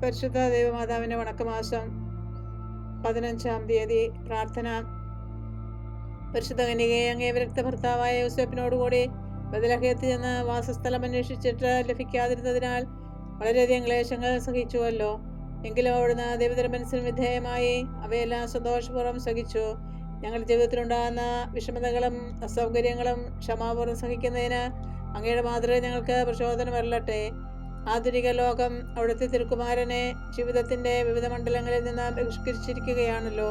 പരിശുദ്ധ ദൈവമാതാവിൻ്റെ വണക്കമാസം 15-ാം തീയതി പ്രാർത്ഥന. പരിശുദ്ധ കന്യകയെ അങ്ങേ വിരക്ത ഭർത്താവായ യോസേപ്പിനോടുകൂടി ബദലഹേത്ത് ചെന്ന് വാസസ്ഥലം അന്വേഷിച്ചിട്ട് ലഭിക്കാതിരുന്നതിനാൽ വളരെയധികം ക്ലേശങ്ങൾ സഹിച്ചുവല്ലോ. എങ്കിലും അവിടുന്ന് ദൈവത്തിൻ്റെ വിധേയമായി അവയെല്ലാം സന്തോഷപൂർവ്വം സഹിച്ചു. ഞങ്ങളുടെ ജീവിതത്തിലുണ്ടാകുന്ന വിഷമതകളും അസൗകര്യങ്ങളും ക്ഷമാപൂർവ്വം സഹിക്കുന്നതിന് അങ്ങയുടെ മാതൃക ഞങ്ങൾക്ക് പ്രചോദനം വരലട്ടെ. ആധുനിക ലോകം അവിടുത്തെ തിരുക്കുമാരനെ ജീവിതത്തിൻ്റെ വിവിധ മണ്ഡലങ്ങളിൽ നിന്ന് ബഹിഷ്കരിച്ചിരിക്കുകയാണല്ലോ.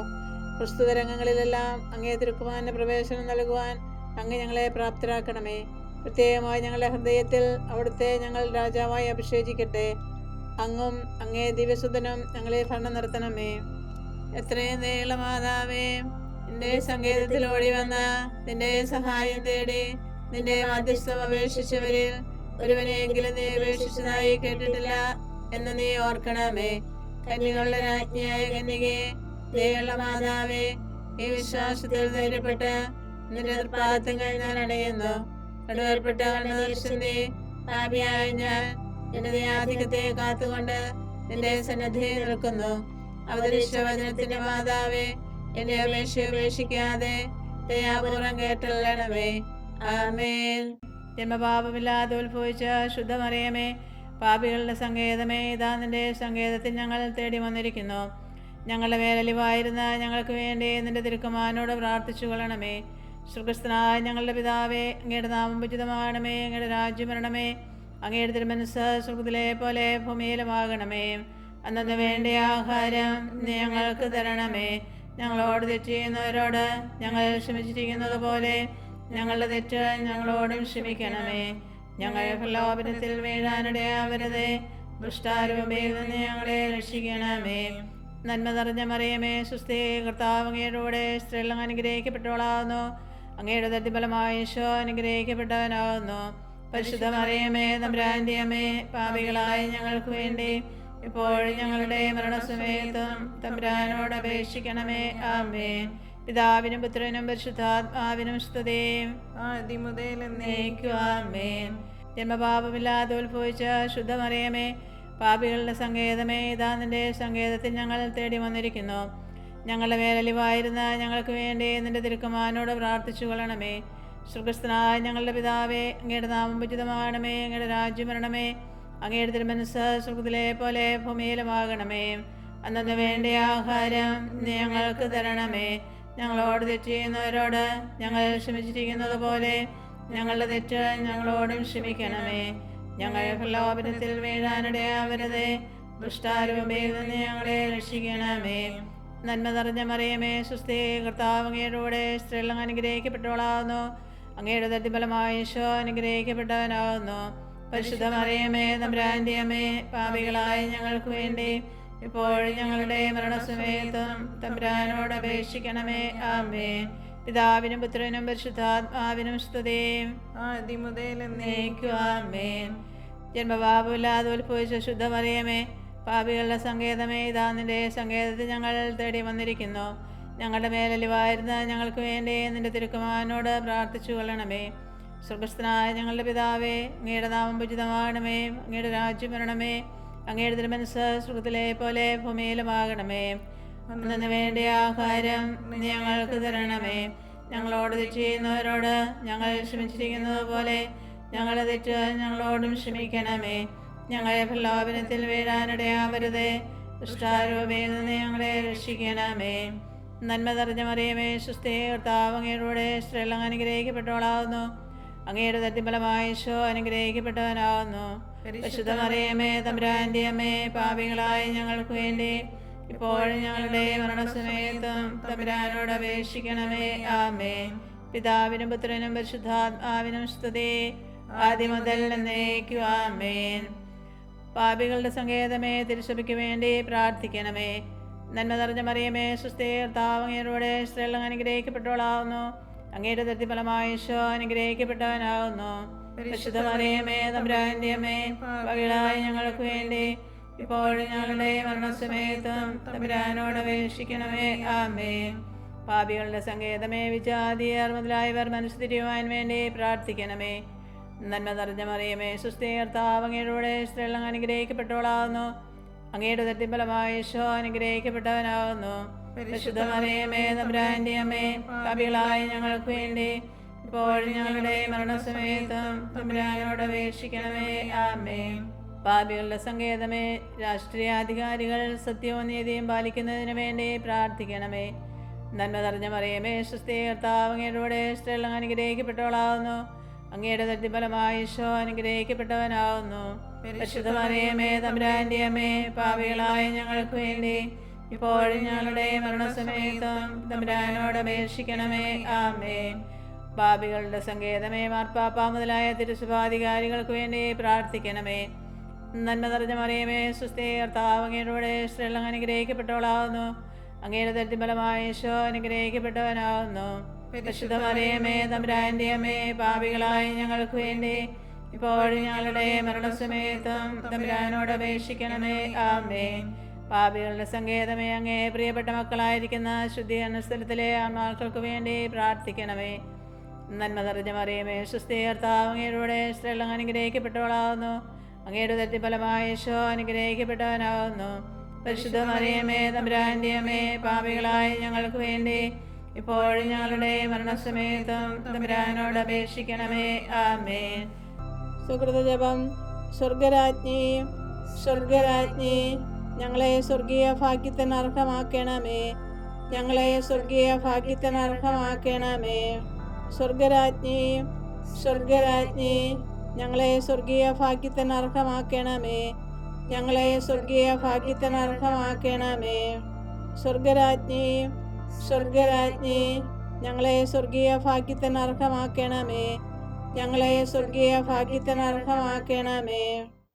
പ്രസ്തുത രംഗങ്ങളിലെല്ലാം അങ്ങേ തിരുക്കുമാരന് പ്രവേശനം നൽകുവാൻ അങ്ങ് ഞങ്ങളെ പ്രാപ്തരാക്കണമേ. പ്രത്യേകമായി ഞങ്ങളുടെ ഹൃദയത്തിൽ അവിടുത്തെ ഞങ്ങൾ രാജാവായി അഭിഷേചിക്കട്ടെ. അങ്ങും അങ്ങേ ദിവ്യസുതനും ഞങ്ങളെ ഭരണം നിർത്തണമേ. എത്രയും നീളമാതാവേ, നിന്റെ സങ്കേതത്തിൽ ഓടി വന്ന നിന്റെ സഹായം തേടി നിന്റെ മധ്യസ്ഥം അപേക്ഷിച്ചവരിൽ ഒരുവനെയെങ്കിലും നീ അപേക്ഷിച്ചതായി കേട്ടിട്ടില്ല എന്ന് നീ ഓർക്കണമേ. കന്യകളുടെ രാജ്ഞിയായ കന്യകേ, ദയുള്ള മാതാവേ, ഈ വിശ്വാസത്തിൽ ധൈര്യപ്പെട്ട് നിന്റെ തൃപ്പാദത്തിൽ ഞാൻ അടയുന്നു. നടുവേർപ്പെട്ട കണ്ണുദർശിന്റെ പാപിയായ ഞാൻ എന്റെ ദയാധികത്തെ കാത്തുകൊണ്ട് നിന്റെ സന്നദ്ധിയിൽ നിൽക്കുന്നു. അവതരിച്ച വചനത്തിന്റെ മാതാവേ, എന്റെ അപേക്ഷ ഉപേക്ഷിക്കാതെ ദയാപൂർവം കേട്ടല്ലണമേ. ആമേൻ. ജന്മപാപമില്ലാതെ ഉത്ഭവിച്ച ശുദ്ധമറിയമേ, പാപികളുടെ സങ്കേതമേ, ഇതാ നിന്റെ സങ്കേതത്തിൽ ഞങ്ങൾ തേടി വന്നിരിക്കുന്നു. ഞങ്ങളുടെ മേലലിവായിരുന്ന ഞങ്ങൾക്ക് വേണ്ടി നിന്റെ തിരുക്കുമാരനോട് പ്രാർത്ഥിച്ചു കൊള്ളണമേ. സ്വർഗ്ഗസ്ഥനായ ഞങ്ങളുടെ പിതാവേ, അങ്ങയുടെ നാമം ഉചിതമാകണമേ. അങ്ങയുടെ രാജ്യം വരണമേ. അങ്ങയുടെ തിരുമനസ്സ് സ്വർഗ്ഗത്തിലെ പോലെ ഭൂമിയിലുമാകണമേ. അന്നന്ന് വേണ്ട ആഹാരം നീ ഞങ്ങൾക്ക് തരണമേ. ഞങ്ങളോട് തെറ്റ് ചെയ്യുന്നവരോട് ഞങ്ങൾ ക്ഷമിച്ചിരിക്കുന്നത് പോലെ ഞങ്ങളുടെ തെറ്റ് ഞങ്ങളോടും ക്ഷമിക്കണമേ. ഞങ്ങൾ പ്രലോഭനത്തിൽ വീഴാനിടയാവരുതേ. ദുഷ്ടാരൂപയിൽ നിന്ന് ഞങ്ങളെ രക്ഷിക്കണമേ. നന്മ നിറഞ്ഞ മറിയമേ, സുസ്ഥി, കർത്താവ് അങ്ങയുടെ സ്ത്രീകൾ അനുഗ്രഹിക്കപ്പെട്ടവളാകുന്നു. അങ്ങയുടെ ദത്തിഫലമായ ഈശോ അനുഗ്രഹിക്കപ്പെട്ടവനാകുന്നു. പരിശുദ്ധ മറിയമേ, തമ്പുരാന്റെ അമ്മേ, പാപികളായ ഞങ്ങൾക്ക് വേണ്ടി ഇപ്പോഴും ഞങ്ങളുടെ മരണസമയത്തും തമ്പുരാനോട് അപേക്ഷിക്കണമേ. ആമേൻ. പിതാവിനും പുത്രനും പരിശുദ്ധാത്മാവിനും സ്തുതി, ആദ്യം മുതൽ എന്നേക്കും. ആമേൻ. ജന്മപാപമില്ലാതെ ഉത്ഭവിച്ച ശുദ്ധമറിയമേ, പാപികളുടെ സങ്കേതമേ, ഇതാ നിന്റെ സങ്കേതത്തിൽ ഞങ്ങൾ തേടി വന്നിരിക്കുന്നു. ഞങ്ങളുടെ മേലലിവായിരുന്ന ഞങ്ങൾക്ക് വേണ്ടി നിന്റെ തിരുക്കുമാരനോട് പ്രാർത്ഥിച്ചു കൊള്ളണമേ. സ്വർഗ്ഗസ്ഥനായ ഞങ്ങളുടെ പിതാവേ, അങ്ങയുടെ നാമം ഉചിതമാകണമേ. അങ്ങയുടെ രാജ്യം വരണമേ. അങ്ങയുടെ തിരുമനസ്സ് സ്വർഗ്ഗത്തിലെ പോലെ ഭൂമിയിലുമാകണമേ. അന്നന്ന് വേണ്ട ആഹാരം നീ ഞങ്ങൾക്ക് തരണമേ. ഞങ്ങളോട് തെറ്റ് ചെയ്യുന്നവരോട് ഞങ്ങൾ ക്ഷമിച്ചിരിക്കുന്നത് പോലെ ഞങ്ങളുടെ തെറ്റ് ഞങ്ങളോടും ക്ഷമിക്കണമേ. ഞങ്ങൾ പ്രലോഭനത്തിൽ വീഴാനിടയാവരുതേ. ദുഷ്ടാരൂപയിൽ നിന്ന് ഞങ്ങളെ രക്ഷിക്കണമേ. നന്മ നിറഞ്ഞ മറിയമേ, സുസ്ഥി, കർത്താവ് അങ്ങയുടെ സ്ത്രീകൾ അനുഗ്രഹിക്കപ്പെട്ടവളാകുന്നു. അങ്ങയുടെ ദത്തിഫലമായ ഈശോ അനുഗ്രഹിക്കപ്പെട്ടവനാകുന്നു. പരിശുദ്ധ മറിയമേ, തമ്പുരാന്റെ അമ്മേ, പാപികളായ ഞങ്ങൾക്ക് വേണ്ടി ഇപ്പോഴും ഞങ്ങളുടെ മരണസമയത്തും തമ്പുരാനോട് അപേക്ഷിക്കണമേ. ആമേൻ. പിതാവിനും പുത്രനും പരിശുദ്ധാത്മാവിനും സ്തുതി, ആദ്യം മുതൽ എന്നേക്കും. ആമേൻ. ജന്മപാപമില്ലാതെ ഉത്ഭവിച്ച ശുദ്ധമറിയമേ, പാപികളുടെ സങ്കേതമേ, ഇതാ നിന്റെ സങ്കേതത്തിൽ ഞങ്ങൾ തേടി വന്നിരിക്കുന്നു. ഞങ്ങളുടെ മേലലിവായിരുന്ന ഞങ്ങൾക്ക് വേണ്ടി നിന്റെ തിരുക്കുമാരനോട് പ്രാർത്ഥിച്ചു കൊള്ളണമേ. സ്വർഗ്ഗസ്ഥനായ ഞങ്ങളുടെ പിതാവേ, അങ്ങയുടെ നാമം ഉചിതമാകണമേ. അങ്ങയുടെ രാജ്യം വരണമേ. അങ്ങയുടെ തിരുമനസ്സ് സ്വർഗ്ഗത്തിലെ പോലെ ഭൂമിയിലുമാകണമേ. അന്നന്ന് വേണ്ട ആഹാരം നീ ഞങ്ങൾക്ക് തരണമേ. ഞങ്ങളോട് തെറ്റ് ചെയ്യുന്നവരോട് ഞങ്ങൾ ക്ഷമിച്ചിരിക്കുന്നത് പോലെ ഞങ്ങളുടെ തെറ്റ് ഞങ്ങളോടും ക്ഷമിക്കണമേ. ഞങ്ങളെ പ്രലോഭനത്തിൽ വീഴാനിടയാവരുതേ. ദുഷ്ടാരൂപയിൽ നിന്ന് ഞങ്ങളെ രക്ഷിക്കണമേ. നന്മ നിറഞ്ഞ മറിയമേ, സുസ്ഥി, കർത്താവ് അങ്ങയുടെ സ്ത്രീകൾ അനുഗ്രഹിക്കപ്പെട്ടവളാകുന്നു. അങ്ങയുടെ ദത്തിഫലമായ ഈശോ അനുഗ്രഹിക്കപ്പെട്ടവനാകുന്നു. പരിശുദ്ധ മറിയമേ, തമ്പുരാന്റെ അമ്മേ, പാപികളായ ഞങ്ങൾക്ക് വേണ്ടി ഇപ്പോഴും ഞങ്ങളുടെ മരണസമയത്തും തമ്പുരാനോട് അപേക്ഷിക്കണമേ. ആമേൻ. പിതാവിനും പുത്രനും പരിശുദ്ധാത്മാവിനും സ്തുതി, ആദ്യം മുതൽ എന്നേക്കും. ആമേൻ. പാപികളുടെ സങ്കേതമേ, തിരുസഭയ്ക്ക് വേണ്ടി പ്രാർത്ഥിക്കണമേ. നന്മ നിറഞ്ഞ മറിയമേ, സുസ്ഥി, കർത്താവ് അങ്ങയുടെ സ്ത്രീകൾ അനുഗ്രഹിക്കപ്പെട്ടവളാകുന്നു. അങ്ങയുടെ ദത്തിഫലമായ ഈശോ അനുഗ്രഹിക്കപ്പെട്ടവനാകുന്നു. പരിശുദ്ധ മറിയമേ, തമ്പുരാന്റെ അമ്മേ, പാപികളായ ഞങ്ങൾക്ക് വേണ്ടി ഇപ്പോഴും ഞങ്ങളുടെ മരണസമയത്തും തമ്പുരാനോട് അപേക്ഷിക്കണമേ. ആമേൻ. പാപികളുടെ സങ്കേതമേ, വിജാതിയർ മുതലായവർ മനസ്സുതിരിയുവാൻ വേണ്ടി പ്രാർത്ഥിക്കണമേ. നന്മ നിറഞ്ഞ മറിയമേ, സുസ്ഥി, കർത്താവ് അങ്ങയുടെ സ്ത്രീകൾ അനുഗ്രഹിക്കപ്പെട്ടവളാകുന്നു. അങ്ങയുടെ ഉദരത്തിൻ ഈശോ അനുഗ്രഹിക്കപ്പെട്ടവനാകുന്നു. പരിശുദ്ധ മറിയമേ തമ്പുരാന്റെ അമ്മേ, പാപികളായ ഞങ്ങൾക്ക് വേണ്ടി ഇപ്പോഴും ഞങ്ങളുടെ മരണസമയത്തും തമ്പുരാനോട് അപേക്ഷിക്കണമേ. ആമേൻ. പാപികളുടെ സങ്കേതമേ, രാഷ്ട്രീയാധികാരികൾ സത്യവും നീതിയും പാലിക്കുന്നതിന് വേണ്ടി പ്രാർത്ഥിക്കണമേ. നന്മ നിറഞ്ഞ മറിയമേ, സ്വസ്തി, കർത്താവ് അങ്ങയുടെ സ്ത്രീകൾ അനുഗ്രഹിക്കപ്പെട്ടവളാകുന്നു. അങ്ങയുടെ ഉദരത്തിൻ ഈശോ അനുഗ്രഹിക്കപ്പെട്ടവനാകുന്നു. പരിശുദ്ധ മറിയമേ തമ്പുരാന്റെ അമ്മേ, പാപികളായ ഞങ്ങൾക്ക് വേണ്ടി ഇപ്പോഴും ഞങ്ങളുടെ മരണസമയത്തും തമ്പുരാനോട് അപേക്ഷിക്കണമേ. ആമേൻ. പാപികളുടെ സങ്കേതമേ, മാർപ്പാപ്പ മുതലായ തിരുസഭാധികാരികൾക്ക് വേണ്ടി പ്രാർത്ഥിക്കണമേ. നന്മ നിറഞ്ഞ മറിയമേ, സ്വസ്തി, കർത്താവ് അങ്ങയുടെ സ്ത്രീകൾ അനുഗ്രഹിക്കപ്പെട്ടവളാകുന്നു. അങ്ങയുടെ ഉദരത്തിൻ ഈശോ അനുഗ്രഹിക്കപ്പെട്ടവനാകുന്നു. പരിശുദ്ധ മറിയമേ തമ്പുരാന്റെ അമ്മേ, പാപികളായ ഞങ്ങൾക്ക് വേണ്ടി ഇപ്പോഴും ഞങ്ങളുടെ മരണസമയത്തും തമ്പുരാനോട് അപേക്ഷിക്കണമേ. ആമേൻ. പാപികളുടെ സങ്കേതമേ, അങ്ങേ പ്രിയപ്പെട്ട മക്കളായിരിക്കുന്ന ശുദ്ധീകരണ സ്ഥലത്തിലെ ആത്മാക്കൾക്ക് വേണ്ടി പ്രാർത്ഥിക്കണമേ. നന്മ നിറഞ്ഞ മറിയമേ, സ്വസ്തി, കർത്താവ് അങ്ങയുടെ സ്ത്രീകൾ അനുഗ്രഹിക്കപ്പെട്ടവളാകുന്നു. അങ്ങയുടെ ഉദരത്തിൻ ഈശോ അനുഗ്രഹിക്കപ്പെട്ടവനാകുന്നു. പരിശുദ്ധ മറിയമേ തമ്പുരാന്റെ അമ്മേ, പാപികളായ ഞങ്ങൾക്ക് വേണ്ടി ഇപ്പോഴും ഞങ്ങളുടെ മരണസമയത്തും തമ്പുരാനോട് അപേക്ഷിക്കണമേ. ആമേൻ. സുകൃതജപം. സ്വർഗരാജ്ഞി, സ്വർഗരാജ്ഞി, ഞങ്ങളെ സ്വർഗീയ ഭാഗ്യത്തിന് അർഹമാക്കണമേ. ഞങ്ങളെ സ്വർഗീയ ഭാഗ്യത്തിന് അർഹമാക്കണമേ. സ്വർഗരാജ്ഞി, സ്വർഗരാജ്ഞി, ഞങ്ങളെ സ്വർഗീയ ഭാഗ്യത്തിന് അർഹമാക്കണമേ. ഞങ്ങളെ സ്വർഗീയ ഭാഗ്യത്തിന് അർഹമാക്കണമേ. സ്വർഗരാജ്ഞി, സ്വർഗരാജ്ഞി, ഞങ്ങളെ സ്വർഗീയ ഭാഗ്യത്തിന് അർഹമാക്കണമേ. ഞങ്ങളെ സ്വർഗീയ ഭാഗ്യത്തിന് അർഹമാക്കണമേ.